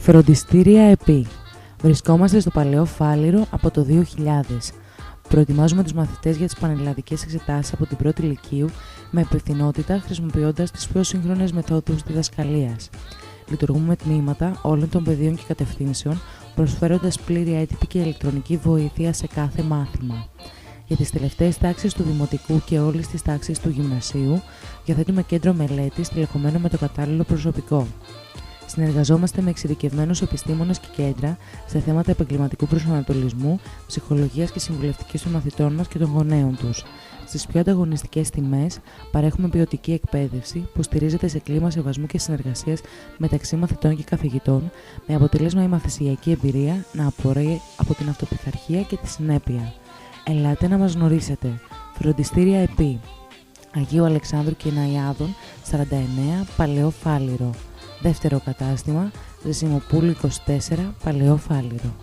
Φροντιστήρια ΕΠΗ. Βρισκόμαστε στο Παλαιό Φάληρο από το 2000. Προετοιμάζουμε τους μαθητές για τις πανελλαδικές εξετάσεις από την πρώτη λυκείου με υπευθυνότητα, χρησιμοποιώντας τις πιο σύγχρονες μεθόδους διδασκαλίας. Λειτουργούμε τμήματα όλων των πεδίων και κατευθύνσεων, προσφέροντας πλήρη έτυπη και ηλεκτρονική βοήθεια σε κάθε μάθημα. Για τις τελευταίες τάξεις του Δημοτικού και όλες τις τάξεις του Γυμνασίου, διαθέτουμε κέντρο μελέτης τηλεχωμένο με το κατάλληλο προσωπικό. Συνεργαζόμαστε με εξειδικευμένους επιστήμονες και κέντρα σε θέματα επαγγελματικού προσανατολισμού, ψυχολογίας και συμβουλευτικής των μαθητών μας και των γονέων τους. Στις πιο ανταγωνιστικές τιμές, παρέχουμε ποιοτική εκπαίδευση που στηρίζεται σε κλίμα σεβασμού και συνεργασίας μεταξύ μαθητών και καθηγητών, με αποτέλεσμα η μαθησιακή εμπειρία να απορρέει από την αυτοπειθαρχία και τη συνέπεια. Ελάτε να μας γνωρίσετε. Φροντιστήρια ΕΠΗ. Αγίου Αλεξάνδρου και Ναϊάδων, 49, Παλαιό Φάληρο. Δεύτερο κατάστημα, Ζεσιμοπούλου 24, Παλαιό Φάληρο.